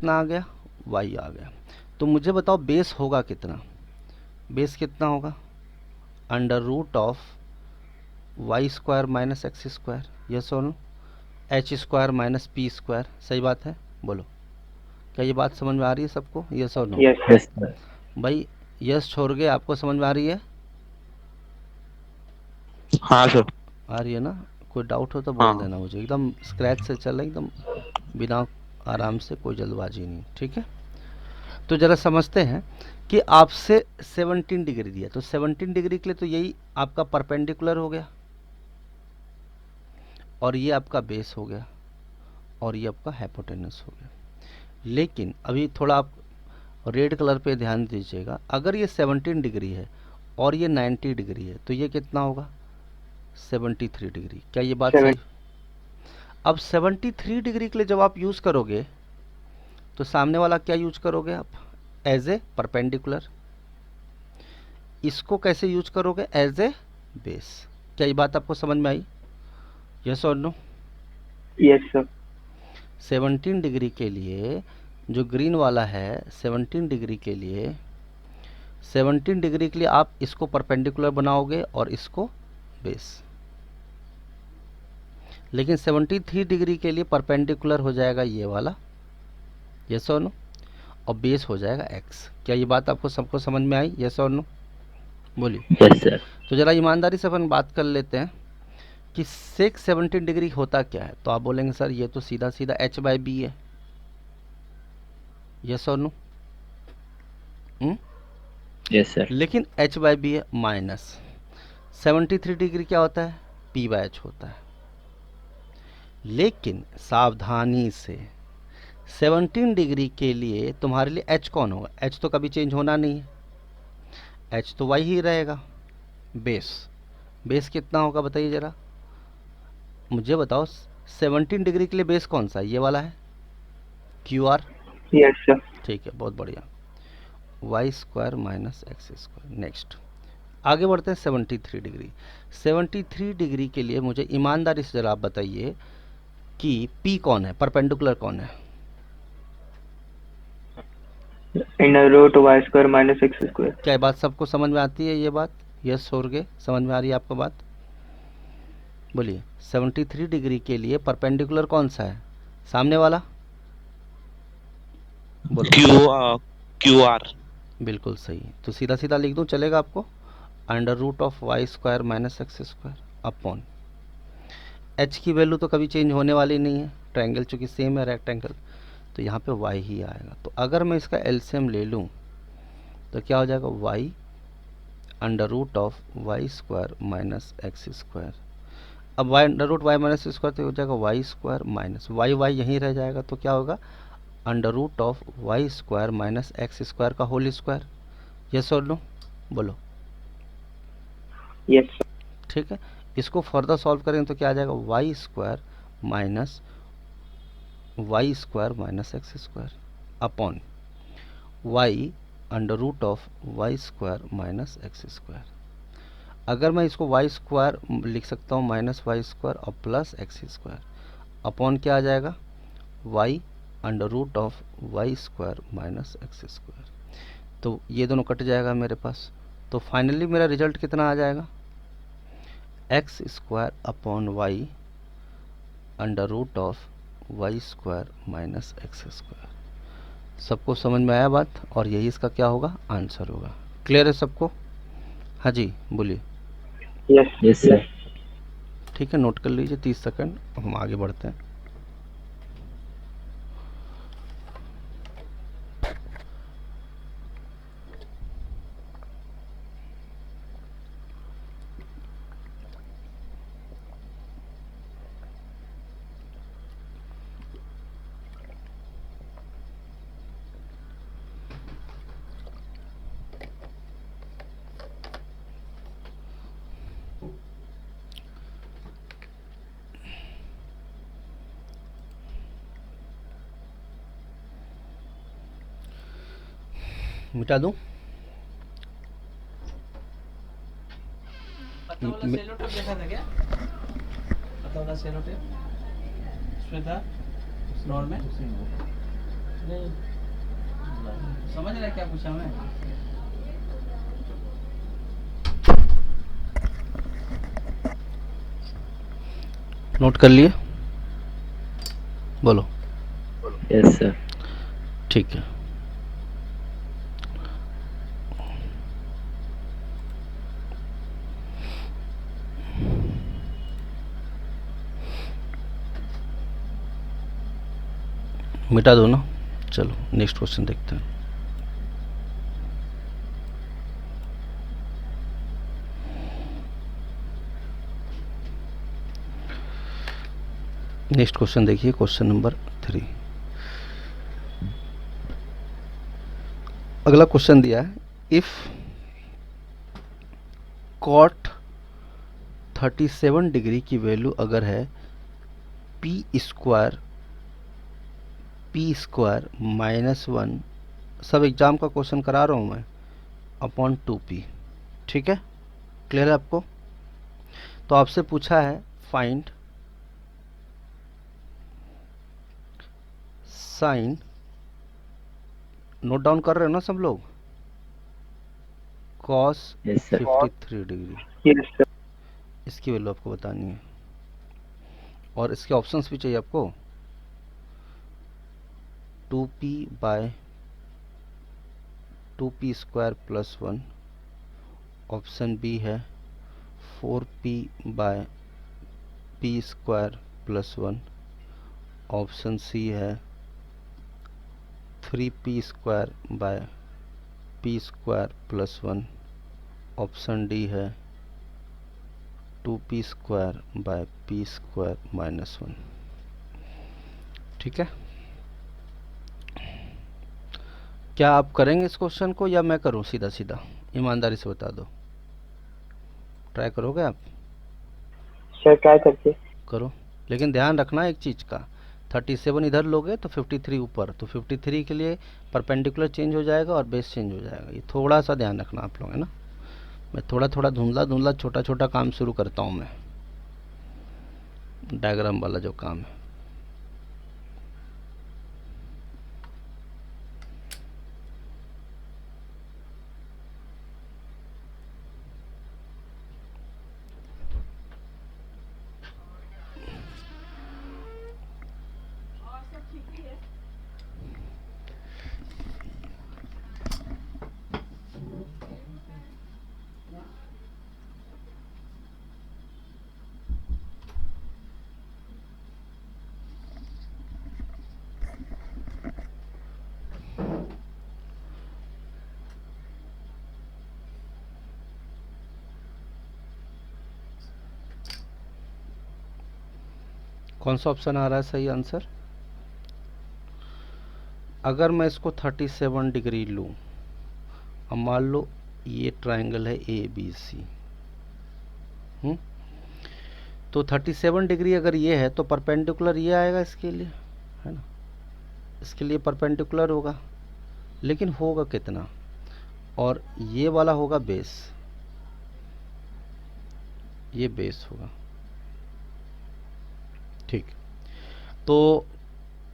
कितना आ गया, y आ गया। तो मुझे बताओ बेस होगा कितना, बेस कितना होगा, under root of Y square minus X square, yes और no, H square minus P square, सही बात है, बोलो क्या ये बात समझ में आ रही है सबको, यस और नो? Yes sir. भाई यस छोड़ के आपको समझ में आ रही है? हाँ सर। आ रही है ना? कोई डाउट हो तो बोल हाँ देना मुझे, एकदम स्क्रैच से चल एकदम बिना आराम से, कोई जल्दबाजी नहीं, ठीक है? तो ज़रा समझते हैं कि आपसे 17 डिग्री दिया, तो 17 डिग्री के लिए तो यही आपका परपेंडिकुलर हो गया, और ये आपका बेस हो गया, और ये आपका हाइपोटेनस हो गया। लेकिन अभी थोड़ा आप रेड कलर पे ध्यान दीजिएगा, अगर ये 17 डिग्री है और ये 90 डिग्री है तो ये कितना होगा, 73 डिग्री। क्या ये बात सही? अब 73 डिग्री के लिए जब आप यूज़ करोगे तो सामने वाला क्या यूज करोगे आप, एज ए परपेंडिकुलर। इसको कैसे यूज करोगे, एज ए बेस। क्या ये बात आपको समझ में आई, यस और नो? Yes sir. 17 डिग्री के लिए जो ग्रीन वाला है, 17 डिग्री के लिए, 17 डिग्री के लिए आप इसको परपेंडिकुलर बनाओगे और इसको बेस। लेकिन 73 डिग्री के लिए परपेंडिकुलर हो जाएगा ये वाला, यस और नो, और बेस हो जाएगा एक्स। क्या ये बात आपको सबको समझ में आई, यस और नो? बोलिए। Yes sir. तो ज़रा ईमानदारी से अपन बात कर लेते हैं कि सेक 17 डिग्री होता क्या है। तो आप बोलेंगे सर ये तो सीधा सीधा एच बाई बी है, यस और नो? Yes sir. लेकिन एच बाई बी है माइनस 73 डिग्री क्या होता है, पी बाई एच होता है। लेकिन सावधानी से 17 डिग्री के लिए तुम्हारे लिए एच कौन होगा, एच तो कभी चेंज होना नहीं है, एच तो वाई ही रहेगा। बेस, बेस कितना होगा बताइए ज़रा मुझे, बताओ 17 डिग्री के लिए बेस कौन सा है, ये वाला है, क्यू आर। Yes sir. ठीक है, बहुत बढ़िया, Y square minus X square. Next आगे बढ़ते हैं 73 डिग्री। 73 डिग्री के लिए मुझे ईमानदारी से ज़रा आप बताइए कि पी कौन है, परपेंडिकुलर कौन है? Under root Y square minus X square. क्या ये बात सबको समझ में आती है, ये बात यस छोड़ के समझ में आ रही है आपको बात? बोलिए 73 डिग्री के लिए परपेंडिकुलर कौन सा है, सामने वाला, बोलो। Q R. बिल्कुल सही, तो सीधा सीधा लिख दूं, चलेगा आपको? Under root of Y square minus X square upon, H की वैल्यू तो कभी चेंज होने वाली नहीं है, ट्रायंगल चूंकि सेम है रेक्टेंगल, तो यहाँ पे y ही आएगा। तो अगर मैं इसका एलसीएम ले लूँ तो क्या हो जाएगा, y under root of Y square minus X square. अब y under root Y minus square तो हो जाएगा Y square minus Y, Y यहीं रह जाएगा, तो क्या होगा, under root of Y square minus X square का होल स्क्वायर, यस और नो? बोलो। Yes sir. ठीक है, इसको फर्दर सॉल्व करेंगे तो क्या आ जाएगा, Y square minus Y square minus X square upon Y under root of Y square minus X square. अगर मैं इसको वाई स्क्वायर लिख सकता हूँ माइनस वाई स्क्वायर और प्लस एक्स स्क्वायर अपॉन क्या आ जाएगा, Y under root of Y square minus X square. तो ये दोनों कट जाएगा मेरे पास, तो फाइनली मेरा रिजल्ट कितना आ जाएगा, X square upon Y under root of Y square minus X square. सबको समझ में आया बात, और यही इसका क्या होगा, आंसर होगा। क्लियर है सबको? हाँ जी बोलिए। Yes yes sir. ठीक है, नोट कर लीजिए 30 सेकंड, हम आगे बढ़ते हैं। मिटा दूं? पता वाला सेलो टेप देखा था क्या? पता वाला सेलो टेप इसमें था, फ्लोर में। समझ रहे क्या पूछा मैं? नोट कर लिए? बोलो। Yes sir. ठीक है, मिटा दो ना। चलो नेक्स्ट क्वेश्चन देखते हैं। नेक्स्ट क्वेश्चन देखिए, क्वेश्चन नंबर 3। अगला क्वेश्चन दिया है, इफ कॉट 37 डिग्री की वैल्यू अगर है पी स्क्वायर -1, सब एग्जाम का क्वेश्चन करा रहा हूँ मैं, अपॉन 2p। ठीक है, क्लियर है आपको? तो आपसे पूछा है फाइंड साइन, नोट डाउन कर रहे हो ना सब लोग? Cos yes sir. 53 degree, yes sir. इसकी वैल्यू आपको बतानी है, और इसके ऑप्शंस भी चाहिए आपको। 2p by 2p square plus 1, option B है 4p by p square plus 1, option C है 3p square by p square plus 1, option D है 2p square by p square minus 1। ठीक है, क्या आप करेंगे इस क्वेश्चन को या मैं करूं? सीधा सीधा ईमानदारी से बता दो, ट्राई करोगे आप? सर ट्राई करते। करो, लेकिन ध्यान रखना एक चीज़ का, 37 इधर लोगे तो 53 ऊपर, तो 53 के लिए परपेंडिकुलर चेंज हो जाएगा और बेस चेंज हो जाएगा। ये थोड़ा सा ध्यान रखना आप लोग, है ना? मैं थोड़ा थोड़ा धुंधला धुंधला छोटा छोटा काम शुरू करता हूँ मैं, डायग्राम वाला जो काम है। कौन सा ऑप्शन आ रहा है सही आंसर? अगर मैं इसको 37 डिग्री लूँ, अब मान लो ये ट्रायंगल है ए बी सी, तो 37 डिग्री अगर ये है तो परपेंडिकुलर ये आएगा इसके लिए, है ना? इसके लिए परपेंडिकुलर होगा, लेकिन होगा कितना? और ये वाला होगा बेस, ये बेस होगा। ठीक, तो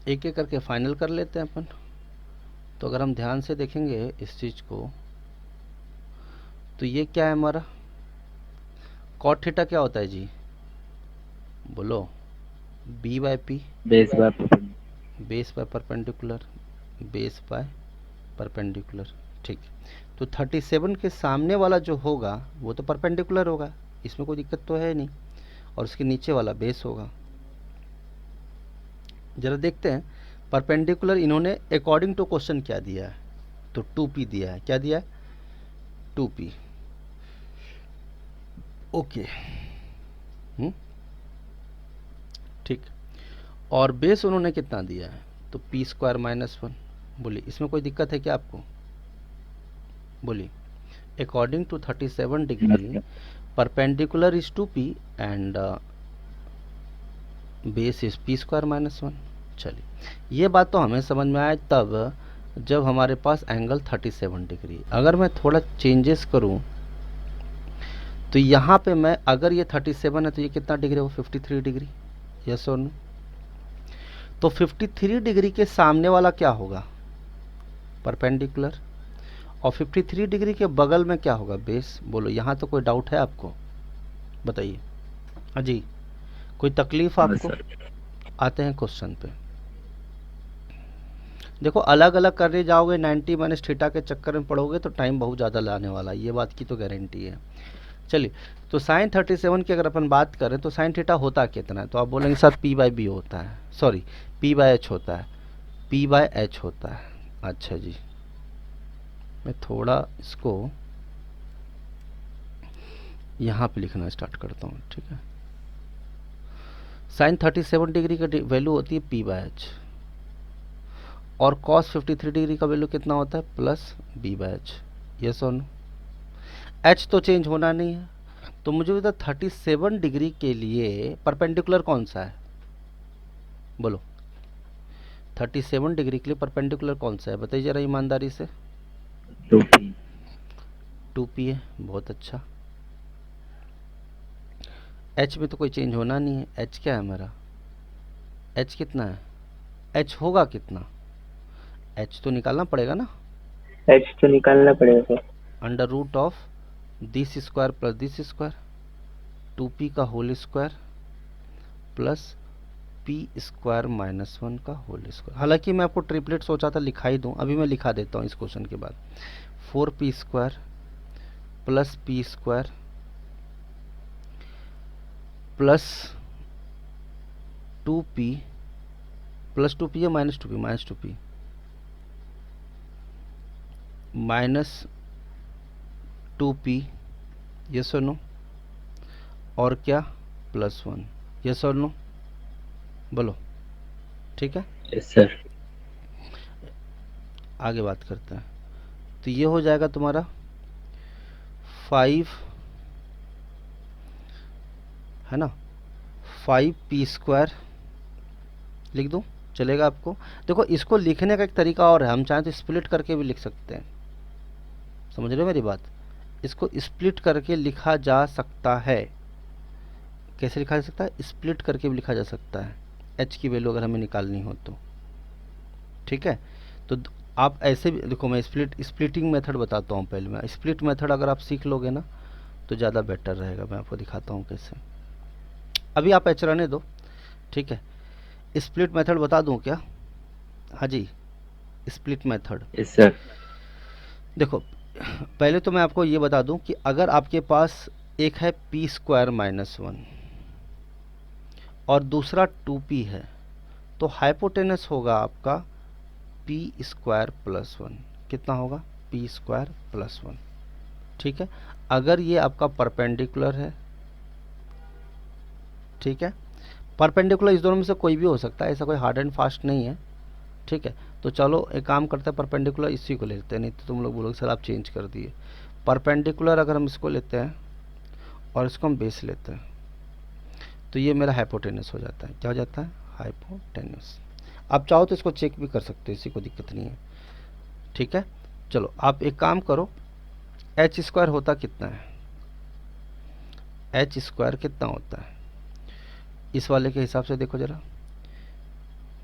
एक एक करके फाइनल कर लेते हैं अपन। तो अगर हम ध्यान से देखेंगे इस चीज़ को, तो ये क्या है हमारा? कॉट थीटा क्या होता है जी? बोलो। B by P, base by base by perpendicular, base by perpendicular. ठीक, तो 37 के सामने वाला जो होगा वो तो परपेंडिकुलर होगा, इसमें कोई दिक्कत तो है नहीं, और उसके नीचे वाला बेस होगा। जरा देखते हैं परपेंडिकुलर इन्होंने अकॉर्डिंग टू क्वेश्चन क्या दिया है, तो 2p दिया है। क्या दिया है? 2p। ओके, ठीक, और बेस उन्होंने कितना दिया है? तो p स्क्वायर माइनस 1। बोलिए, इसमें कोई दिक्कत है क्या आपको? बोलिए, according to 37 degree perpendicular is 2p and base is p square minus 1। चलिए, ये बात तो हमें समझ में आए तब जब हमारे पास एंगल 37 डिग्री। अगर मैं थोड़ा चेंजेस करूं तो यहाँ पे मैं, अगर ये 37 है तो ये कितना डिग्री हो? 53 डिग्री। यस और नो? तो 53 डिग्री के सामने वाला क्या होगा? परपेंडिकुलर। और 53 डिग्री के बगल में क्या होगा? बेस। बोलो, यहाँ तो कोई डाउट है आपको? बताइए। हाँ जी, कोई तकलीफ आपको? आते हैं क्वेश्चन पे। देखो, अलग अलग करने जाओगे 90 माइनस थीटा के चक्कर में पड़ोगे तो टाइम बहुत ज़्यादा लाने वाला है, ये बात की तो गारंटी है। चलिए, तो साइन 37 की अगर अपन बात करें तो साइन थीटा होता कितना है? तो आप बोलेंगे सर पी बाई बी होता है, सॉरी पी बाई एच होता है, पी बाई एच होता है। अच्छा जी, मैं थोड़ा इसको यहाँ पे लिखना स्टार्ट करता हूँ, ठीक है। साइन 37 डिग्री की वैल्यू होती है पी बाई एच, और कॉस 53 डिग्री का वैल्यू कितना होता है? Plus B by H. Yes और नो? एच तो चेंज होना नहीं है, तो मुझे बता 37 डिग्री के लिए परपेंडिकुलर कौन सा है? बोलो, 37 डिग्री के लिए परपेंडिकुलर कौन सा है? बताइए जरा ईमानदारी से। 2p है, बहुत अच्छा। एच में तो कोई चेंज होना नहीं है। एच क्या है हमारा? एच कितना है? एच होगा कितना? एच तो निकालना पड़ेगा ना। एच तो निकालना पड़ेगा sir. Under root of this square plus this square, 2p का whole square plus P square minus 1 का होल स्क्वायर। हालांकि मैं आपको ट्रिपलेट सोचा था लिखा ही दूं, अभी मैं लिखा देता हूं इस क्वेश्चन के बाद। 4p square plus P square plus 2p plus 2p या minus 2p? Minus 2p minus 2p, yes और नो? और क्या? प्लस 1, यस और नो? बोलो, ठीक है। Yes sir. आगे बात करते हैं। तो ये हो जाएगा तुम्हारा 5, है ना, 5p स्क्वायर लिख दूं, चलेगा आपको? देखो, इसको लिखने का एक तरीका और है, हम चाहें तो स्प्लिट करके भी लिख सकते हैं। समझ रहे हो मेरी बात? इसको स्प्लिट करके लिखा जा सकता है। कैसे लिखा जा सकता है? स्प्लिट करके भी लिखा जा सकता है, एच की वैल्यू अगर हमें निकालनी हो तो, ठीक है। तो आप ऐसे भी देखो, मैं स्प्लिटिंग मेथड बताता हूँ। पहले मैं स्प्लिट मेथड अगर आप सीख लोगे ना तो ज़्यादा बेटर रहेगा। मैं आपको दिखाता हूँ कैसे। अभी आप एच रहने दो, ठीक है। स्प्लिट मेथड बता दूं क्या? हाँ जी, स्प्लिट मेथड। Yes sir. देखो, पहले तो मैं आपको ये बता दूं कि अगर आपके पास एक है पी स्क्वायर माइनस 1 और दूसरा 2p है, तो हाइपोटेनस होगा आपका पी स्क्वायर प्लस 1। कितना होगा? पी स्क्वायर प्लस 1, ठीक है। अगर ये आपका परपेंडिकुलर है, ठीक है, परपेंडिकुलर इस दोनों में से कोई भी हो सकता है, ऐसा कोई हार्ड एंड फास्ट नहीं है, ठीक है। तो चलो एक काम करते हैं, परपेंडिकुलर इसी को लेते हैं, नहीं तो तुम लोग बोलोगे सर आप चेंज कर दिए। परपेंडिकुलर अगर हम इसको लेते हैं और इसको हम बेस लेते हैं तो ये मेरा हाइपोटेनस हो जाता है। क्या हो जाता है? हाइपोटेनस। आप चाहो तो इसको चेक भी कर सकते हो, इसी को दिक्कत नहीं है, ठीक है। चलो आप एक काम करो, एच स्क्वायर होता कितना है? एच स्क्वायर कितना होता है इस वाले के हिसाब से? देखो जरा,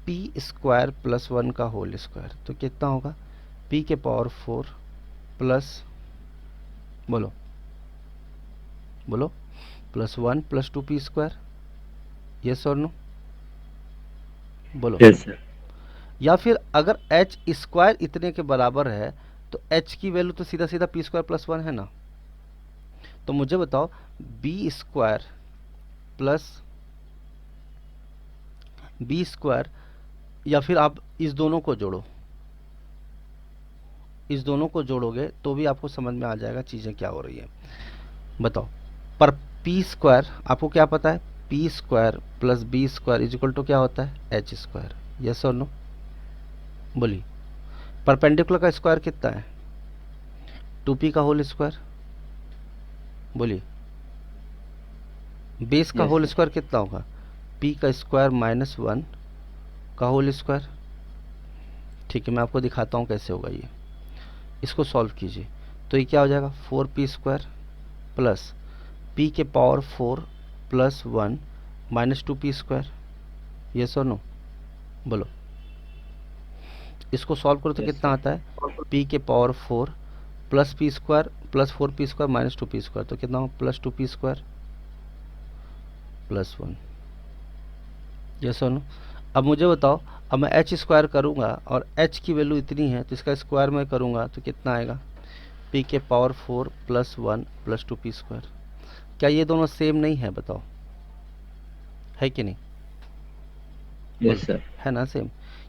पी स्क्वायर प्लस 1 का होल स्क्वायर, तो कितना होगा? पी के पावर 4 प्लस, बोलो बोलो, plus 1 plus 2p square, yes और नो? बोलो। Yes sir. या फिर अगर एच स्क्वायर इतने के बराबर है तो एच की वैल्यू तो सीधा सीधा पी स्क्वायर प्लस 1 है ना। तो मुझे बताओ, B square plus B square, या फिर आप इस दोनों को जोड़ो, इस दोनों को जोड़ोगे तो भी आपको समझ में आ जाएगा चीज़ें क्या हो रही है। बताओ, पर पी स्क्वायर आपको क्या पता है? P square plus B square is equal to क्या होता है? एच स्क्वायर, यस और नो? बोलिए। परपेंडिकुलर का स्क्वायर कितना है? 2p का होल स्क्वायर। बोलिए। बेस का होल स्क्वायर कितना होगा? p का स्क्वायर माइनस 1 का होल स्क्वायर, ठीक है। मैं आपको दिखाता हूँ कैसे होगा ये। इसको सॉल्व कीजिए तो ये क्या हो जाएगा? 4p स्क्वायर प्लस p के power 4 plus 1 minus 2p square, yes और नो? बोलो, इसको सॉल्व करो तो Yes, कितना sir. आता है, p के power 4 plus P square plus 4p square minus 2p square, तो कितना होगा प्लस 2p स्क्वायर प्लस 1। ये सुनो, अब मुझे बताओ, अब मैं एच स्क्वायर करूँगा और एच की वैल्यू इतनी है तो इसका स्क्वायर मैं करूँगा तो कितना आएगा, p के power 4 plus 1 plus 2p square. क्या ये दोनों सेम नहीं है, बताओ, है कि नहीं? Yes, बोलो, sir. है ना सेम।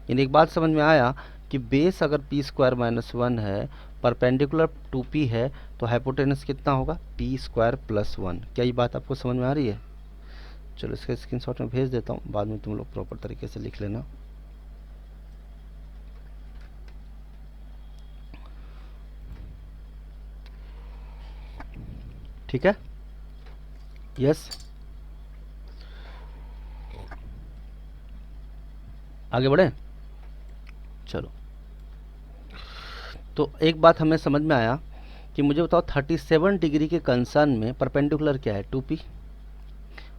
यानी एक बात समझ में आया कि बेस अगर पी स्क्वायर माइनस 1 है, परपेंडिकुलर 2p है, तो हाइपोटेनस कितना होगा, पी स्क्वायर प्लस 1। क्या ये बात आपको समझ में आ रही है? चलो इसका स्क्रीनशॉट में भेज देता हूँ, बाद में तुम लोग प्रॉपर तरीके से लिख लेना। ठीक है, यस, आगे बढ़े। चलो, तो एक बात हमें समझ में आया कि मुझे बताओ 37 डिग्री के कंसर्न में परपेंडिकुलर क्या है, 2p।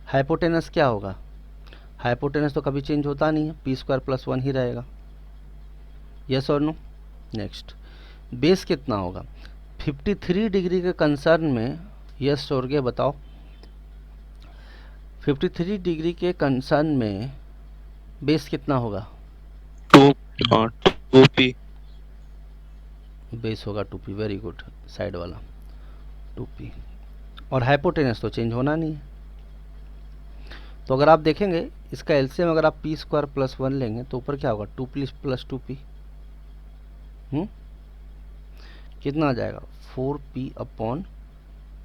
हाइपोटेनस क्या होगा, हाइपोटेनस तो कभी चेंज होता नहीं है, पी स्क्वायर प्लस 1 ही रहेगा, यस और नो। नेक्स्ट, बेस कितना होगा, 53 डिग्री के कंसर्न में, यस और के बताओ, 53 डिग्री के कंसर्न में बेस कितना होगा, 2p। बेस होगा 2p, वेरी गुड, साइड वाला 2p। और हाइपोटेनस तो चेंज होना नहीं है, तो अगर आप देखेंगे इसका एलसीएम अगर आप पी स्क्वायर प्लस 1 लेंगे तो ऊपर क्या होगा, 2p प्लस 2p, कितना आ जाएगा, 4p upon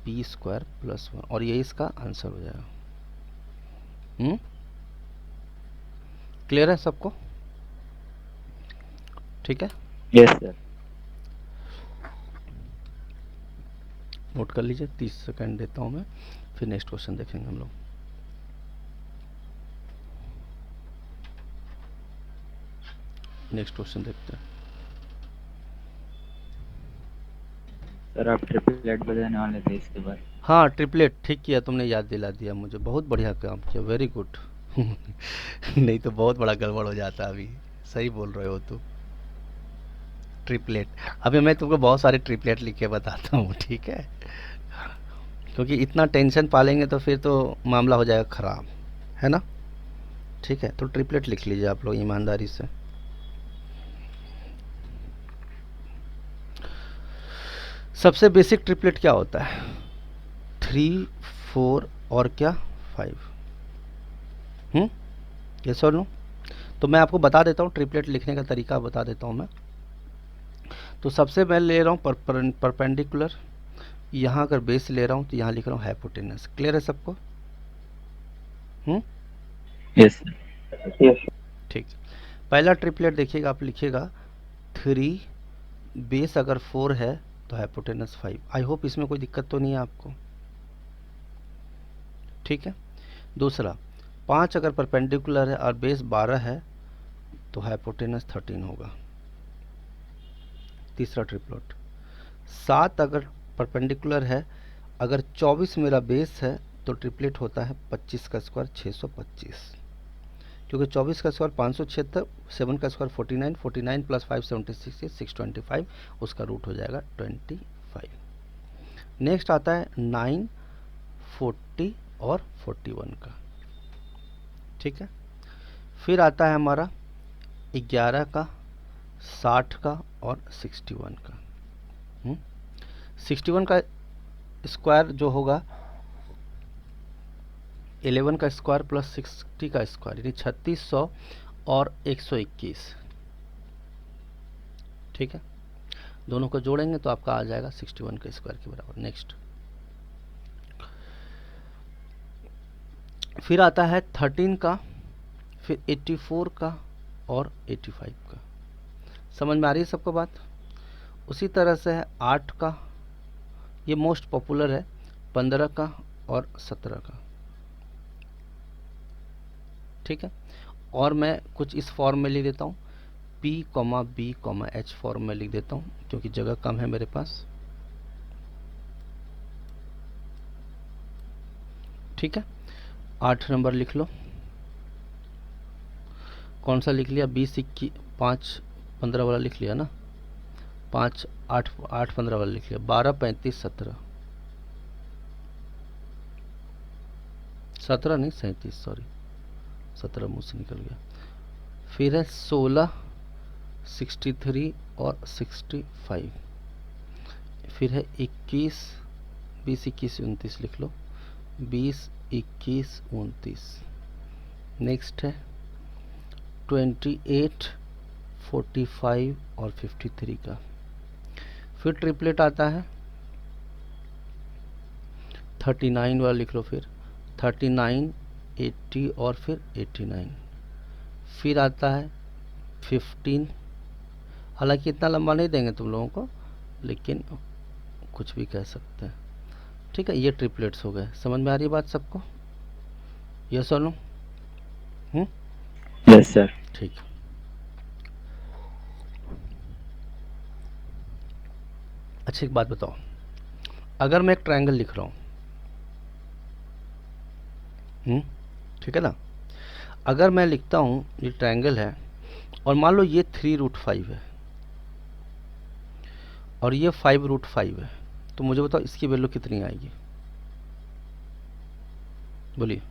P square plus 1, और ये इसका आंसर हो जाएगा। क्लियर है सबको? ठीक है, Yes, sir. नोट कर लीजिए, 30 सेकंड देता हूँ मैं, फिर नेक्स्ट क्वेश्चन देखेंगे हम लोग। नेक्स्ट क्वेश्चन देखते हैं। सर आप ट्रिपलेट बताने वाले थे इसके बाद। हाँ, ट्रिपलेट, ठीक किया तुमने, याद दिला दिया मुझे, बहुत बढ़िया काम किया, वेरी गुड। नहीं तो बहुत बड़ा गड़बड़ हो जाता अभी, सही बोल रहे हो तुम। ट्रिपलेट, अभी मैं तुमको बहुत सारे ट्रिपलेट लिख के बताता हूँ, ठीक है, क्योंकि इतना टेंशन पालेंगे तो फिर तो मामला हो जाएगा ख़राब, है ना। ठीक है, तो ट्रिपलेट लिख लीजिए आप लोग ईमानदारी से। सबसे बेसिक ट्रिपलेट क्या होता है, 3 4 और क्या 5। यस और नो। तो मैं आपको बता देता हूँ ट्रिपलेट लिखने का तरीका बता देता हूँ मैं। तो सबसे मैं ले रहा हूँ परपेंडिकुलर, यहाँ अगर बेस ले रहा हूँ तो यहाँ लिख रहा हूँ हाइपोटेनस। क्लियर है सबको? Yes, sir. Yes. ठीक, पहला ट्रिपलेट देखिएगा, आप लिखिएगा 3, बेस अगर 4 है तो हाइपोटेनस 5। आई होप इसमें कोई दिक्कत तो नहीं है आपको, ठीक है। दूसरा, 5 अगर परपेंडिकुलर है और बेस 12 है तो हाइपोटेनस 13 होगा। तीसरा ट्रिपलेट, 7 अगर परपेंडिकुलर है, अगर 24 मेरा बेस है तो ट्रिपलेट होता है 25 का स्क्वायर 625, क्योंकि 24 का स्क्वायर 576, 7 का स्क्वायर 49, 49 प्लस 5 76 है 625, उसका रूट हो जाएगा 25। नेक्स्ट आता है 9, 40 और 41 का, ठीक है। फिर आता है हमारा 11 का, 60 का और 61 का। 61 का स्क्वायर जो होगा 11 का स्क्वायर प्लस 60 का स्क्वायर, यानी 3600 और 121, ठीक है। दोनों को जोड़ेंगे तो आपका आ जाएगा 61 के स्क्वायर के बराबर। नेक्स्ट, फिर आता है 13 का, फिर 84 का और 85 का। समझ में आ रही है सबको बात? उसी तरह से है 8 का, ये मोस्ट पॉपुलर है, 15 का और 17 का, ठीक है। और मैं कुछ इस फॉर्म में लिख देता हूँ, P, B, H फॉर्म में लिख देता हूँ क्योंकि जगह कम है मेरे पास, ठीक है। 8 नंबर लिख लो, कौन सा लिख लिया, 20 21 5 15 वाला लिख लिया ना, 5 8 8 15 वाला लिख लिया, 12 35 17 17 नहीं 37, सॉरी 17 मुझ से निकल गया। फिर है 16 63 और 65। फिर है 21 20 21 29 लिख लो, 20 21 29। नेक्स्ट है 28 45 और 53 का। फिर ट्रिपलेट आता है 39 वाला लिख लो, फिर 39 80 और फिर 89। फिर आता है 15, हालांकि इतना लंबा नहीं देंगे तुम लोगों को, लेकिन कुछ भी कह सकते हैं, ठीक है। ये ट्रिपलेट्स हो गए। समझ में आ रही है बात सबको? यस और नो? Yes sir. ठीक। अच्छा एक बात बताओ, अगर मैं एक ट्रायंगल लिख रहा हूँ, ठीक है ना, अगर मैं लिखता हूँ ये ट्रायंगल है और मान लो ये 3√5 है और ये 5√5 है, तो मुझे बताओ इसकी वैल्यू कितनी आएगी? बोलिए,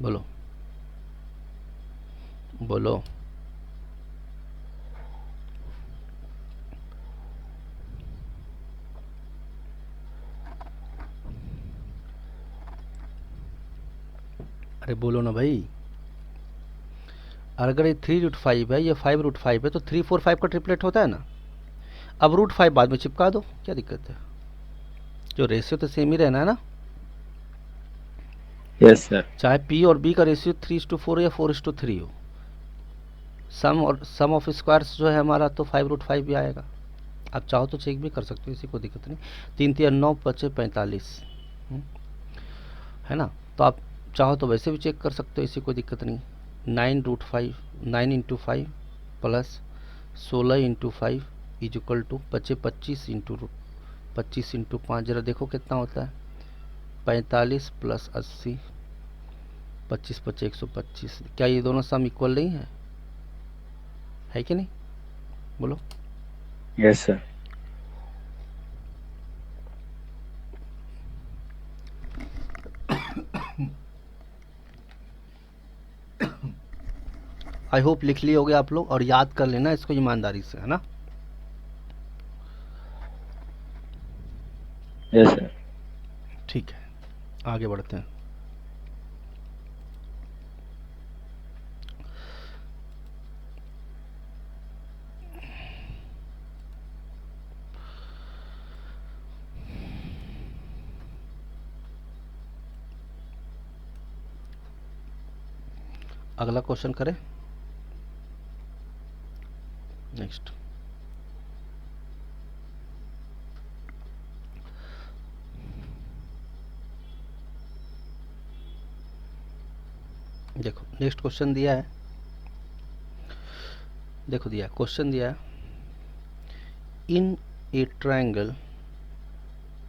बोलो बोलो। अरे बोलो ना भाई। अगर ये 3√5 है, ये 5√5 है, तो 3 4 5 का ट्रिपलेट होता है ना। अब √5 बाद में चिपका दो, क्या दिक्कत है? जो रेशियो तो सेम ही रहना है ना। Yes sir. चाहे P और B का रेशियो 3:4 या 4:3 हो, सम ऑफ स्क्वायर्स जो है हमारा, तो 5√5 भी आएगा। आप चाहो तो चेक भी कर सकते हो, इसी कोई दिक्कत नहीं। 3 3 9 5 45 है ना, तो आप चाहो तो वैसे भी चेक कर सकते हो, इसी कोई दिक्कत नहीं। 9√5 9 × 5 प्लस 16 × 5 इज इक्वल टू 25 × 5, जरा देखो कितना होता है। 45 प्लस 80, 25 25 125। क्या ये दोनों सम इक्वल नहीं है कि नहीं? बोलो। Yes sir. आई होप लिख लिए होगे आप लोग, और याद कर लेना इसको ईमानदारी से, है ना। Yes sir. ठीक है, आगे बढ़ते हैं। अगला क्वेश्चन करें। नेक्स्ट देखो, नेक्स्ट क्वेश्चन दिया है, देखो दिया क्वेश्चन दिया है, इन ए ट्रायंगल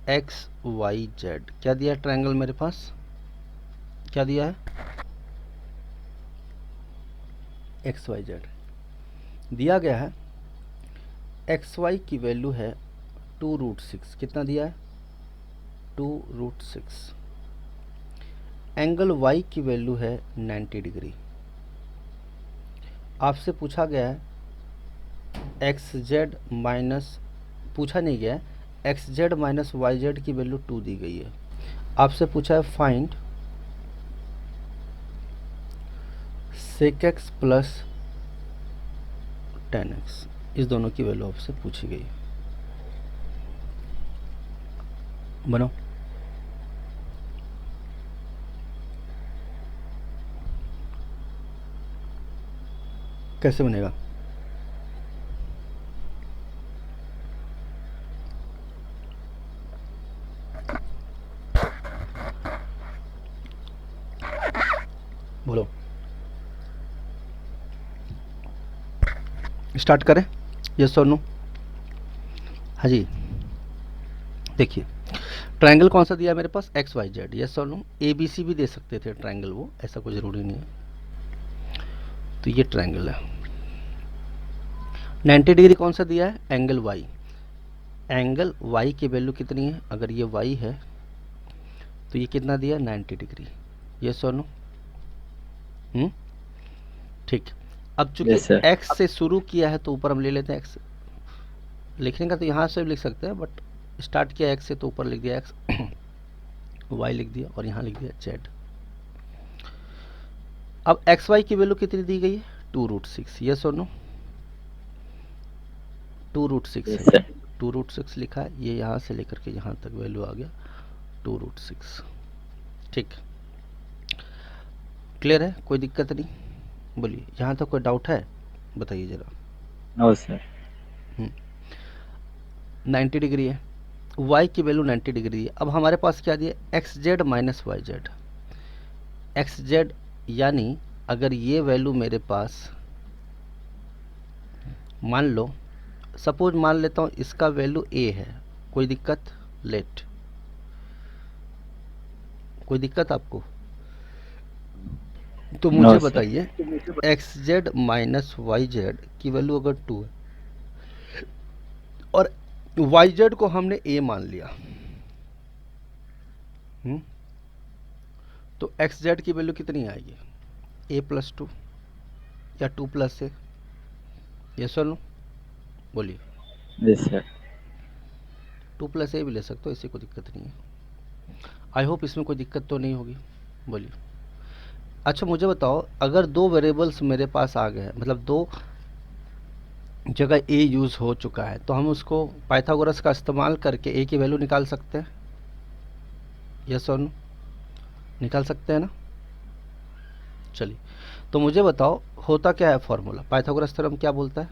XYZ। क्या दिया है ट्रायंगल मेरे पास? क्या दिया है? XYZ दिया गया है। XY की वैल्यू है 2√6। कितना दिया है? 2√6। एंगल Y की वैल्यू है 90 डिग्री। आपसे पूछा गया है XZ माइनस, पूछा नहीं गया है, XZ माइनस YZ की वैल्यू 2 दी गई है। आपसे पूछा है find sec x plus tan x। इस दोनों की वैल्यू आपसे पूछी गई। बनाओ। कैसे बनेगा? बोलो, स्टार्ट करें? यस और नो? हाँ जी, देखिए ट्रायंगल कौन सा दिया मेरे पास, एक्स वाई जेड, यस और नो। ए बी सी भी दे सकते थे ट्रायंगल, वो ऐसा कोई ज़रूरी नहीं है। तो ये ट्रायंगल है। 90 डिग्री कौन सा दिया है, एंगल वाई। एंगल वाई की वैल्यू कितनी है, अगर ये वाई है तो ये कितना दिया, 90 डिग्री, यस और नो। ठीक। अब चूंकि Yes, sir. एक्स से शुरू किया है तो ऊपर हम ले लेते हैं एक्स। लिखने का तो यहाँ से भी लिख सकते हैं, बट स्टार्ट किया एक्स से तो ऊपर लिख दिया एक्स, वाई लिख दिया और यहाँ लिख दिया जेड। अब एक्स वाई की वैल्यू कितनी दी गई है, 2√6, यस और नो। 2√6 Yes, है, sir. 2√6 लिखा है, ये यहाँ से लेकर के यहाँ तक वैल्यू आ गया 2√6। ठीक, क्लियर है, कोई दिक्कत नहीं, बोलिए यहाँ तक कोई डाउट है, बताइए जरा। No, sir. 90 डिग्री है, y की वैल्यू 90 डिग्री है। अब हमारे पास क्या दिया, X Z minus Y Z. X Z यानी अगर ये वैल्यू मेरे पास, मान लो सपोज मान लेता हूँ इसका वैल्यू a है, कोई दिक्कत, लेट, कोई दिक्कत आपको? तो मुझे No, sir. बताइए X Z minus Y Z की वैल्यू अगर 2 है और वाई जेड को हमने a मान लिया, तो एक्स जेड की वैल्यू कितनी आएगी, a+2 या 2+a, यस और नो, बोलिए। Yes, sir. 2+a भी ले सकते हो, इससे कोई दिक्कत नहीं है। आई होप इसमें कोई दिक्कत तो नहीं होगी, बोलिए। अच्छा मुझे बताओ, अगर दो वेरिएबल्स मेरे पास आ गए हैं, मतलब दो जगह a यूज़ हो चुका है, तो हम उसको पाइथागोरस का इस्तेमाल करके a की वैल्यू निकाल सकते हैं, यस और नो, निकाल सकते हैं ना। चलिए, तो मुझे बताओ होता क्या है फॉर्मूला, पाइथागोरस थ्योरम क्या बोलता है,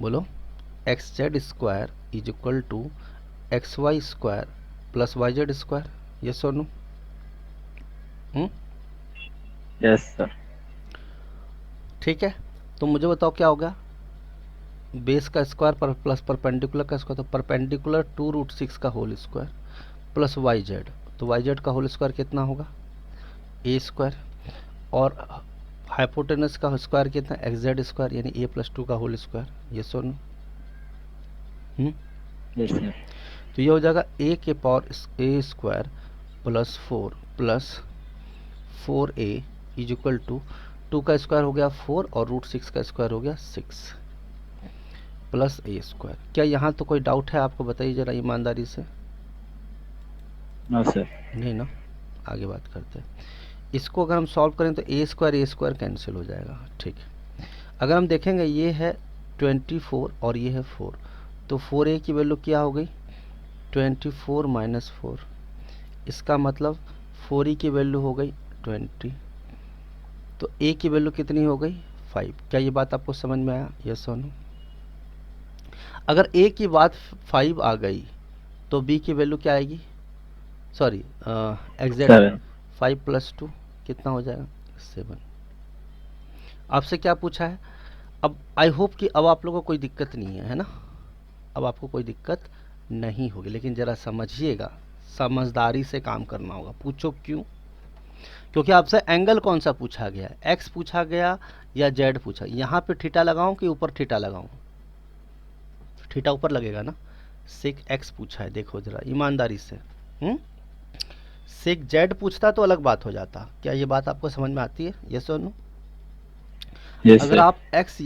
बोलो। X Z square is equal to X Y square plus Y Z square, yes और नो। Yes, sir. ठीक है, तो मुझे बताओ क्या होगा, बेस का स्क्वायर पर प्लस परपेंडिकुलर का स्क्वायर, तो परपेंडिकुलर 2√6 का whole square plus Y Z, तो वाई जेड का होल स्क्वायर कितना होगा, ए स्क्वायर, और हाइपोटेनस का स्क्वायर कितना, एक्स जेड स्क्वायर, यानी a+2 का होल स्क्वायर, यस और नो। Yes, sir. तो ये हो जाएगा a के power a square plus 4 plus 4a is equal to 2 का स्क्वायर हो गया 4 और √6 का स्क्वायर हो गया 6 प्लस a स्क्वायर। क्या यहाँ तो कोई डाउट है आपको, बताइए जरा ईमानदारी से। No, sir. नहीं ना, आगे बात करते हैं। इसको अगर हम सॉल्व करें तो a स्क्वायर कैंसिल हो जाएगा, ठीक। अगर हम देखेंगे ये है 24 और ये है 4, तो 4a की वैल्यू क्या हो गई, 24 माइनस 4, इसका मतलब 4e की वैल्यू हो गई 20, तो a की वैल्यू कितनी हो गई 5। क्या ये बात आपको समझ में आया, यस और नो। अगर a की बात 5 आ गई तो b की वैल्यू क्या आएगी, सॉरी एग्जैक्ट 7. 5 + 2 कितना हो जाएगा 7। आपसे क्या पूछा है, अब आई होप कि अब आप लोगों को कोई दिक्कत नहीं है ना, अब आपको कोई दिक्कत नहीं होगी, लेकिन ज़रा समझिएगा, समझदारी से काम करना होगा। पूछो क्यों, क्योंकि आपसे एंगल कौन सा पूछा गया है, एक्स पूछा गया या जेड पूछा। यहाँ पे थीटा लगाऊं कि ऊपर थीटा लगाऊं, थीटा ऊपर लगेगा ना, सेक एक्स पूछा है, देखो ज़रा ईमानदारी से। सेक जेड पूछता तो अलग बात हो जाता। क्या ये बात आपको समझ में आती है, यस और नो। Yes, अगर sir. आप x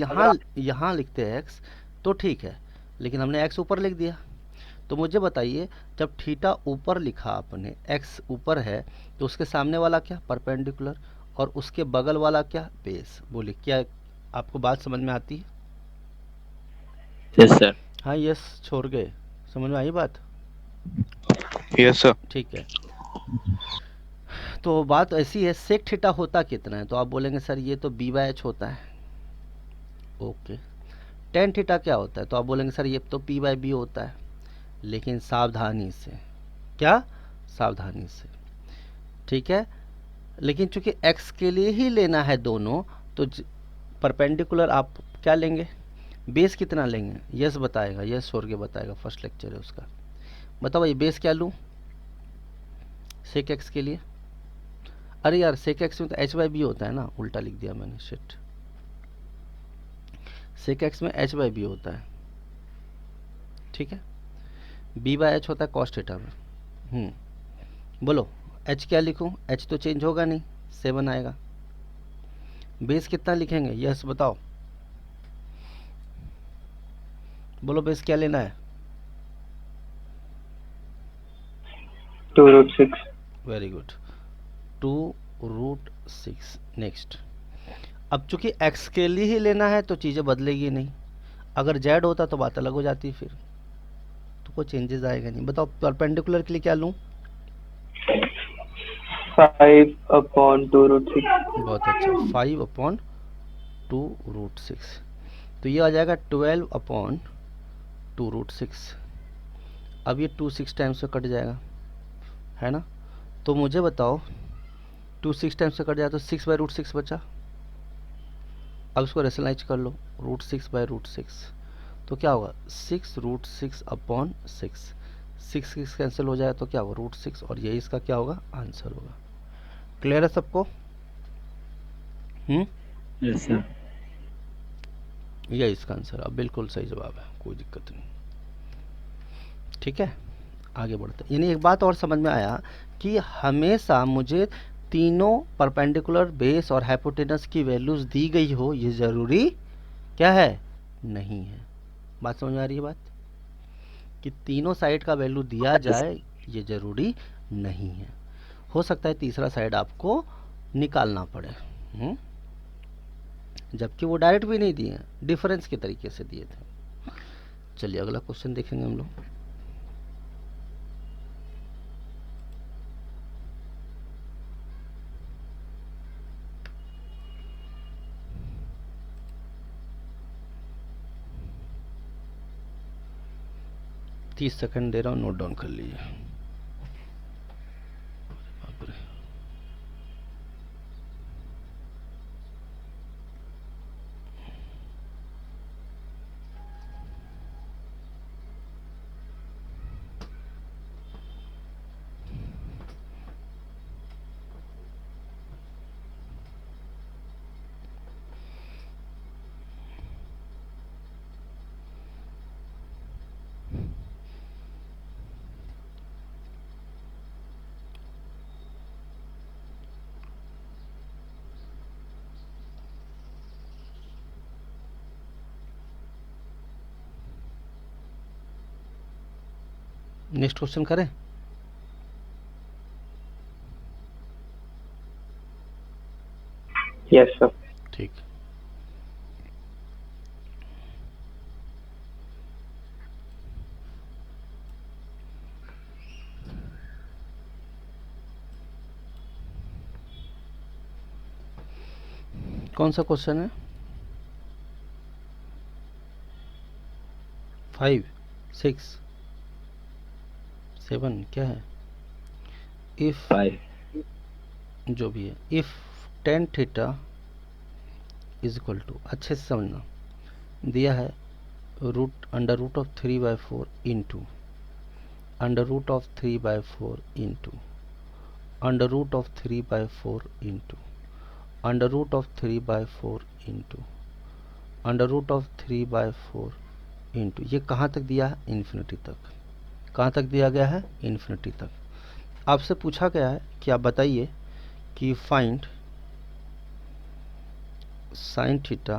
यहाँ लिखते हैं x तो ठीक है, लेकिन हमने x ऊपर लिख दिया। तो मुझे बताइए, जब थीटा ऊपर लिखा आपने, x ऊपर है, तो उसके सामने वाला क्या, परपेंडिकुलर, और उसके बगल वाला क्या, बेस। बोलिए क्या आपको बात समझ में आती है? Yes, sir. हाँ यस छोड़ गए, समझ में आई बात? Yes sir. ठीक है, तो बात ऐसी है, सेक थीटा होता कितना है, तो आप बोलेंगे सर ये तो b/h होता है, ओके। टेन थीटा क्या होता है, तो आप बोलेंगे सर ये तो p/b होता है, लेकिन सावधानी से, क्या, सावधानी से, ठीक है। लेकिन चूंकि x के लिए ही लेना है दोनों, तो परपेंडिकुलर आप क्या लेंगे, बेस कितना लेंगे, यस बताएगा, यस छोड़ के बताएगा, फर्स्ट लेक्चर है उसका। बताओ भाई बेस क्या लूँ सेक एक्स के लिए? अरे यार सेक एक्स में तो एच बाई बी होता है ना, उल्टा लिख दिया मैंने, शिट। सेक एक्स में एच बाई बी होता है, ठीक है, बी बाई एच होता है कॉस थीटा में। बोलो एच क्या लिखूं? एच तो चेंज होगा नहीं, 7 आएगा। बेस कितना लिखेंगे? यस बताओ, बोलो बेस क्या लेना है? 2√6। Very good, 2√6। नेक्स्ट, अब चूंकि x के लिए ही लेना है तो चीज़ें बदलेगी नहीं, अगर z होता तो बात अलग हो जाती, फिर तो कोई चेंजेस आएगा नहीं। बताओ परपेंडिकुलर के लिए क्या लूँ? 5/2√6। बहुत अच्छा, 5/2√6, तो ये आ जाएगा 12/2√6। अब ये 2 6 टाइम्स से कट जाएगा, है ना? तो मुझे बताओ 2 6 टाइम्स से कट जाए तो 6/√6 बचा। अब इसको रेशनलाइज कर लो, √6/√6, तो क्या होगा 6√6/6। 6 कैंसिल हो जाए तो क्या होगा √6, और यही इसका क्या होगा आंसर होगा। क्लियर है सबको? Yes, sir. यही इसका आंसर, अब बिल्कुल सही जवाब है, कोई दिक्कत नहीं। ठीक है, आगे बढ़ते हैं। यानी एक बात और समझ में आया कि हमेशा मुझे तीनों परपेंडिकुलर, बेस और हाइपोटेनस की वैल्यूज दी गई हो, ये जरूरी क्या है नहीं है। बात समझ में आ रही है बात, कि तीनों साइड का वैल्यू दिया जाए ये जरूरी नहीं है, हो सकता है तीसरा साइड आपको निकालना पड़े। जबकि वो डायरेक्ट भी नहीं दिए, डिफरेंस के तरीके से दिए थे। चलिए अगला क्वेश्चन देखेंगे हम लोग। तीस सेकंड दे रहा हूँ, नोट डाउन कर लीजिए। बाप रे। नेक्स्ट क्वेश्चन करें? Yes, sir. ठीक, कौन सा क्वेश्चन है? 5 6 7 क्या है? इफ 5. जो भी है, if tan theta is equal to, अच्छे से समझना, दिया है √3/4 into √3/4 into √3/4 into √3/4 into √3/4 into, ये कहाँ तक दिया है? इन्फिनिटी तक। कहाँ तक दिया गया है? इन्फिनिटी तक। आपसे पूछा गया है कि आप बताइए कि find sine theta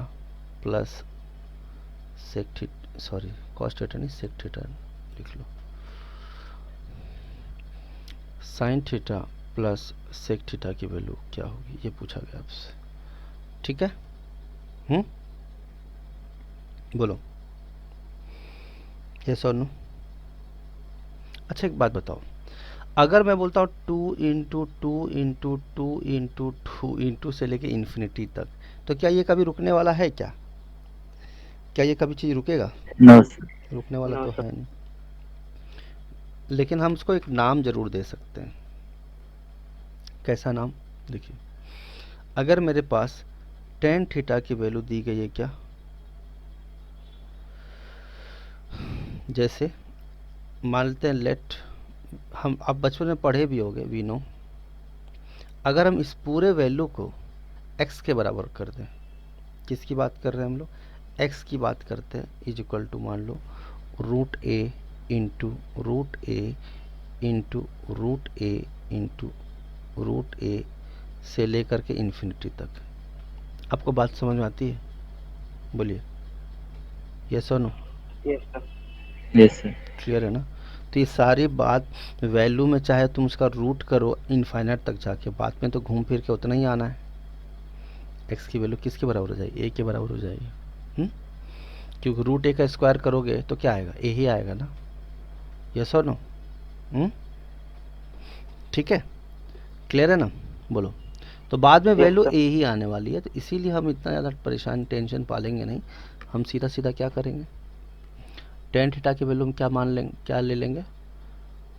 plus sec theta, sorry cos theta नहीं, सेक थीटा लिख लो, sine theta plus sec theta की वैल्यू क्या होगी, ये पूछा गया आपसे। ठीक है, बोलो यस और नो। अच्छा एक बात बताओ, अगर मैं बोलता हूँ 2 से लेके इन्फिनिटी तक, तो क्या ये कभी रुकने वाला है क्या? क्या ये कभी चीज़ रुकेगा? No, sir. रुकने वाला No, तो sir. है नहीं, लेकिन हम उसको एक नाम जरूर दे सकते हैं। कैसा नाम? देखिए, अगर मेरे पास टेन थीटा की वैल्यू दी गई है क्या, जैसे मान लेते हैं लेट, हम आप बचपन में पढ़े भी होंगे, वी नो, अगर हम इस पूरे वैल्यू को x के बराबर कर दें, किसकी बात कर रहे हैं हम लोग, x की बात करते हैं, इज इक्वल टू मान लो रूट ए इंटू रूट ए इंटू रूट ए इंटू रूट ए से लेकर के इन्फिनिटी तक। आपको बात समझ में आती है? बोलिए यस और no. Yes sir. Yes, sir. Clear है ना? तो ये सारी बात वैल्यू में चाहे तुम उसका रूट करो इनफाइनाइट तक जाके, बाद में तो घूम फिर के उतना ही आना है। x की वैल्यू किसके बराबर हो जाएगी? a के बराबर हो जाएगी। क्योंकि रूट ए का स्क्वायर करोगे तो क्या आएगा? a ही आएगा ना। यस और नो? ठीक है, क्लियर है ना? बोलो। तो बाद में वैल्यू sir. a ही आने वाली है, तो इसीलिए हम इतना ज़्यादा परेशान टेंशन पालेंगे नहीं। हम सीधा सीधा क्या करेंगे, टेन थीटा की वैल्यू हम क्या मान लेंगे, क्या ले लेंगे,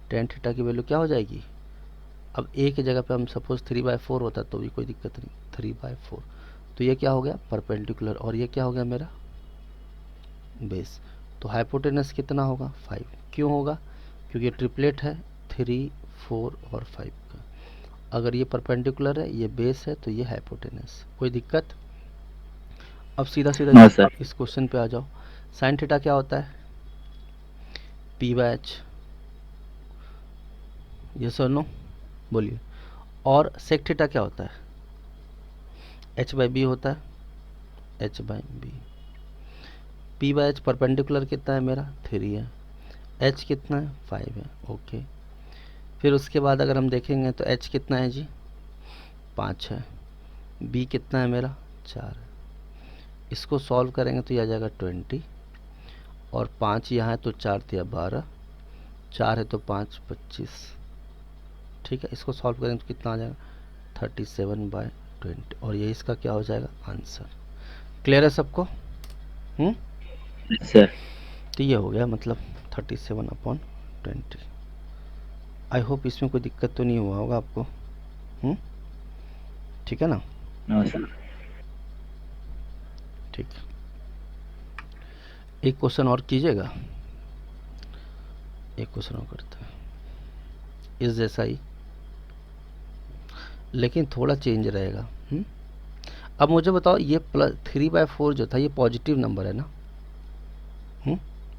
टेन थीटा की वैल्यू क्या हो जाएगी। अब a की जगह पे हम सपोज 3/4 होता तो भी कोई दिक्कत नहीं, 3/4। तो ये क्या हो गया? परपेंडिकुलर। और ये क्या हो गया? मेरा बेस। तो हाइपोटेनस कितना होगा? 5। क्यों होगा? क्योंकि ये ट्रिपलेट है 3, 4 और 5 का। अगर ये परपेंडिकुलर है, ये बेस है, तो ये हाइपोटेनस। कोई दिक्कत? अब सीधा सीधा No, sir. इस क्वेश्चन पे आ जाओ। साइन थीटा क्या होता है? p/h। यस और नो? बोलिए। और सेक थीटा क्या होता है? h/b होता है, h/b। p/h परपेंडिकुलर कितना है मेरा? 3 है। h कितना है? 5 है। ओके। फिर उसके बाद अगर हम देखेंगे तो h कितना है जी? 5 है। b कितना है मेरा? 4 है। इसको सॉल्व करेंगे तो ये आ जाएगा 20, और 5 यहाँ है तो 4 दिया 12, 4 है तो 5 25। ठीक है, इसको सॉल्व करेंगे तो कितना आ जाएगा? 37/20, और ये इसका क्या हो जाएगा? आंसर। क्लियर है सबको? Yes, sir. तो ये हो गया मतलब 37/20। आई होप इसमें कोई दिक्कत तो नहीं हुआ होगा आपको। ठीक है ना? No, sir. ठीक। एक क्वेश्चन और कीजिएगा, एक क्वेश्चन और करते हैं इस जैसा ही, लेकिन थोड़ा चेंज रहेगा। अब मुझे बताओ, ये प्लस 3/4 जो था, ये पॉजिटिव नंबर है ना?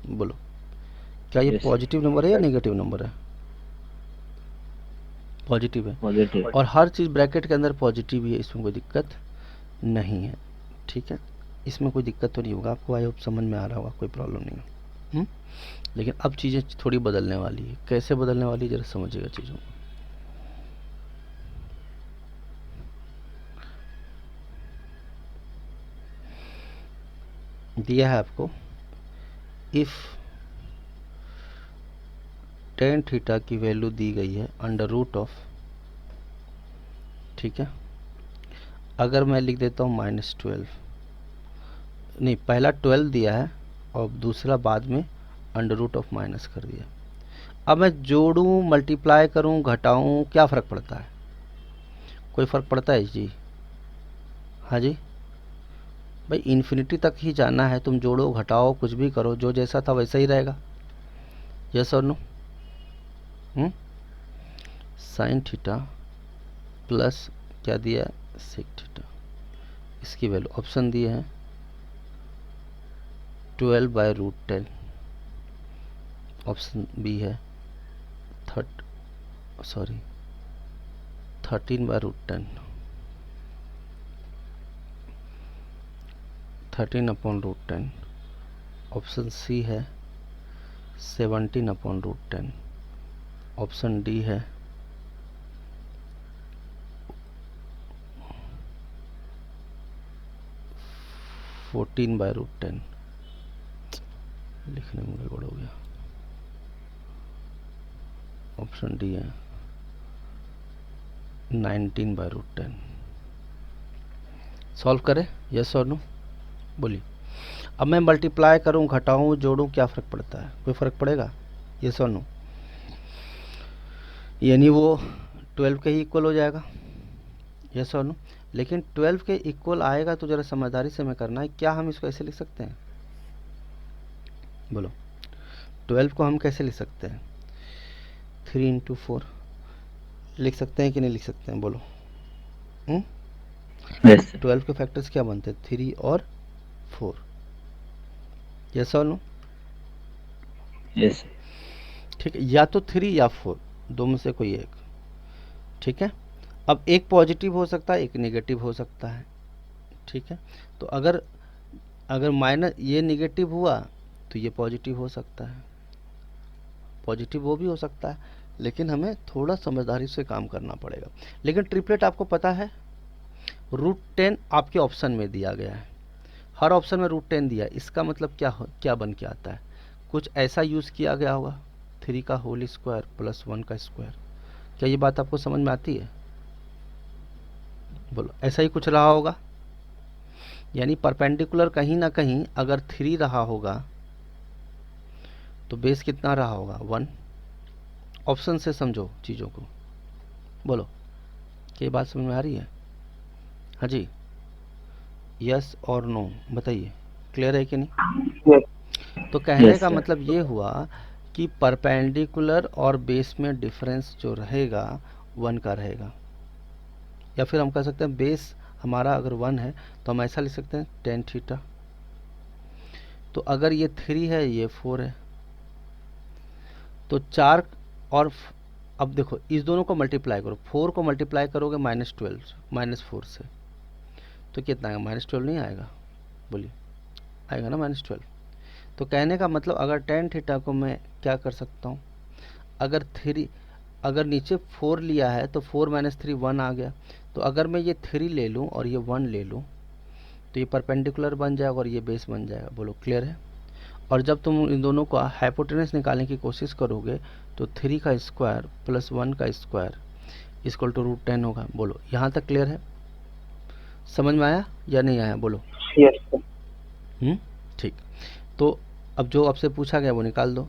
बोलो, क्या ये Yes. पॉजिटिव नंबर है या नेगेटिव नंबर है? पॉजिटिव है। Positive. और हर चीज़ ब्रैकेट के अंदर पॉजिटिव ही है, इसमें कोई दिक्कत नहीं है। ठीक है, इसमें कोई दिक्कत तो नहीं होगा आपको। आई होप समझ में आ रहा होगा, कोई प्रॉब्लम नहीं है। लेकिन अब चीज़ें थोड़ी बदलने वाली है। कैसे बदलने वाली है, जरा समझिएगा चीज़ों को। दिया है आपको, इफ़ टेन थीटा की वैल्यू दी गई है अंडर रूट ऑफ, ठीक है, अगर मैं लिख देता हूँ -12, नहीं, पहला 12 दिया है और दूसरा बाद में अंडर रूट ऑफ माइनस कर दिया। अब मैं जोड़ूं, मल्टीप्लाई करूं, घटाऊं, क्या फ़र्क पड़ता है? कोई फ़र्क पड़ता है जी? हाँ जी भाई, इन्फिनिटी तक ही जाना है। तुम जोड़ो, घटाओ, कुछ भी करो, जो जैसा था वैसा ही रहेगा। यस और नो? साइन थीटा प्लस क्या दिया है? Sec theta. इसकी वैल्यू ऑप्शन दिए हैं 12/√10, ऑप्शन बी है 13/√10, 13/√10, ऑप्शन सी है 17/√10, ऑप्शन डी है 14/√10। लिखने में गड़बड़ हो गया। ऑप्शन डी है 19/√10। सॉल्व करें, यस और नो? बोलिए। अब मैं मल्टीप्लाई करूं, घटाऊं, जोड़ूं, क्या फ़र्क पड़ता है? कोई फ़र्क पड़ेगा? यस और नो? यानी वो 12 के ही इक्वल हो जाएगा। यस और नो? लेकिन 12 के इक्वल आएगा तो ज़रा समझदारी से हमें करना है। क्या हम इसको ऐसे लिख सकते हैं? बोलो, 12 को हम कैसे लिख सकते हैं? 3 इंटू 4 लिख सकते हैं कि नहीं लिख सकते हैं, बोलो। Yes, sir. 12 के फैक्टर्स क्या बनते हैं? 3 और 4। यस और नो? Yes, sir. ठीक है, या तो 3 या 4, दो में से कोई एक। ठीक है, अब एक पॉजिटिव हो सकता है, एक नेगेटिव हो सकता है। ठीक है, तो अगर माइनस ये नेगेटिव हुआ तो ये पॉजिटिव हो सकता है, पॉजिटिव वो भी हो सकता है, लेकिन हमें थोड़ा समझदारी से काम करना पड़ेगा। लेकिन ट्रिपलेट आपको पता है, √10 आपके ऑप्शन में दिया गया है, हर ऑप्शन में √10 दिया है। इसका मतलब क्या बन के आता है? कुछ ऐसा यूज़ किया गया होगा, 3 का होल स्क्वायर प्लस 1 का स्क्वायर। क्या ये बात आपको समझ में आती है? बोलो, ऐसा ही कुछ रहा होगा। यानी परपेंडिकुलर कहीं ना कहीं अगर 3 रहा होगा तो बेस कितना रहा होगा? 1। ऑप्शन से समझो चीज़ों को। बोलो, क्या ये बात समझ में आ रही है? हाँ जी, यस और नो बताइए, क्लियर है कि नहीं? Yes. तो कहने Yes, का sir. मतलब ये हुआ कि परपेंडिकुलर और बेस में डिफरेंस जो रहेगा 1 का रहेगा। या फिर हम कह सकते हैं बेस हमारा अगर 1 है तो हम ऐसा लिख सकते हैं tan थीटा। तो अगर ये 3 है, ये 4 है, तो 4 और अब देखो इस दोनों को मल्टीप्लाई करो, 4 को मल्टीप्लाई करोगे -4 से, तो कितना आएगा? -12 नहीं आएगा? बोलिए, आएगा ना -12। तो कहने का मतलब अगर tan थीटा को मैं क्या कर सकता हूँ, अगर नीचे 4 लिया है तो 4 - 3 1 आ गया। तो अगर मैं ये 3 ले लूँ और ये 1 ले लूँ तो ये परपेंडिकुलर बन जाएगा और ये बेस बन जाएगा। बोलो, क्लियर है? और जब तुम इन दोनों का हाइपोटेनस निकालने की कोशिश करोगे तो 3 का स्क्वायर प्लस 1 का स्क्वायर इक्वल टू √10 होगा। बोलो, यहाँ तक क्लियर है? समझ में आया या नहीं आया? बोलो। Yes, sir. ठीक। तो अब जो आपसे पूछा गया वो निकाल दो।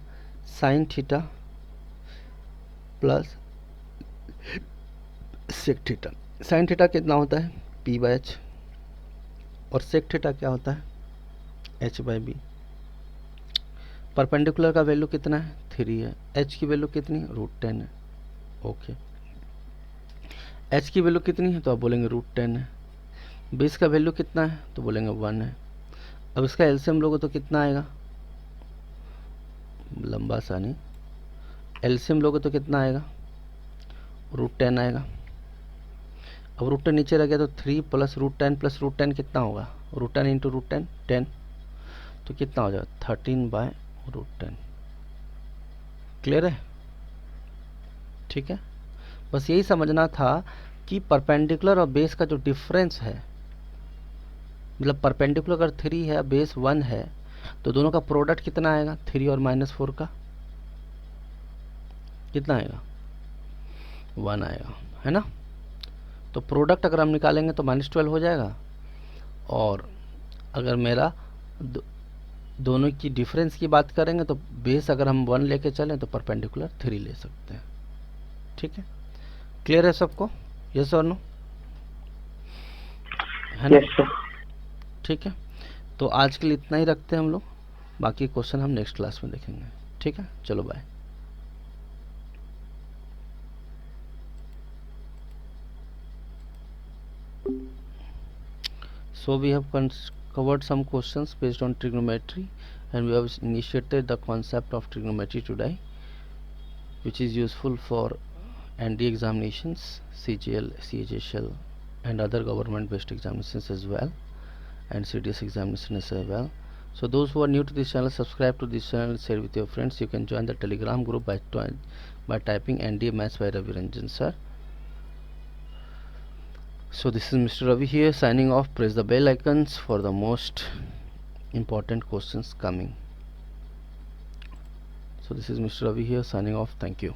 Sine theta plus sec theta. Sine theta कितना होता है? p/h। और सेक थीटा क्या होता है? h/b। परपेंडिकुलर का वैल्यू कितना है? 3 है। h की वैल्यू कितनी है? √10 है। ओके, h की वैल्यू कितनी है? तो आप बोलेंगे √10 है। बेस का वैल्यू कितना है? तो बोलेंगे 1 है। अब इसका एलसीएम लोगे तो कितना आएगा? लंबा सा नहीं, एलसीएम लोगे तो कितना आएगा? √10 आएगा। अब √10 नीचे रह गया तो 3 प्लस √10 कितना होगा? √10 इंटू √10 10, तो कितना हो जाएगा? 13/√10। क्लियर है? ठीक है, बस यही समझना था कि परपेंडिकुलर और बेस का जो डिफरेंस है, मतलब परपेंडिकुलर अगर 3 है, बेस 1 है, तो दोनों का प्रोडक्ट कितना आएगा? 3 और -4 का कितना आएगा? 1 आएगा, है ना? तो प्रोडक्ट अगर हम निकालेंगे तो -12 हो जाएगा। और अगर मेरा दोनों की डिफरेंस की बात करेंगे तो बेस अगर हम 1 लेके चलें तो परपेंडिकुलर 3 ले सकते हैं। ठीक है, क्लियर है सबको? यस और नो? है ना? Yes, sir. ठीक है, तो आज के लिए इतना ही रखते हैं हम लोग, बाकी क्वेश्चन हम नेक्स्ट क्लास में देखेंगे। ठीक है, चलो bye. So we have covered some questions based on trigonometry, and we have initiated the concept of trigonometry today, which is useful for ND examinations, CGL, CHSL and other government based examinations as well, and CDS examinations as well. So those who are new to this channel, subscribe to this channel, share with your friends. You can join the Telegram group by typing NDA Maths by Ravi Ranjan sir. So this is Mr. Ravi here signing off. Press the bell icons for the most important questions coming. So this is Mr. Ravi here signing off. Thank you.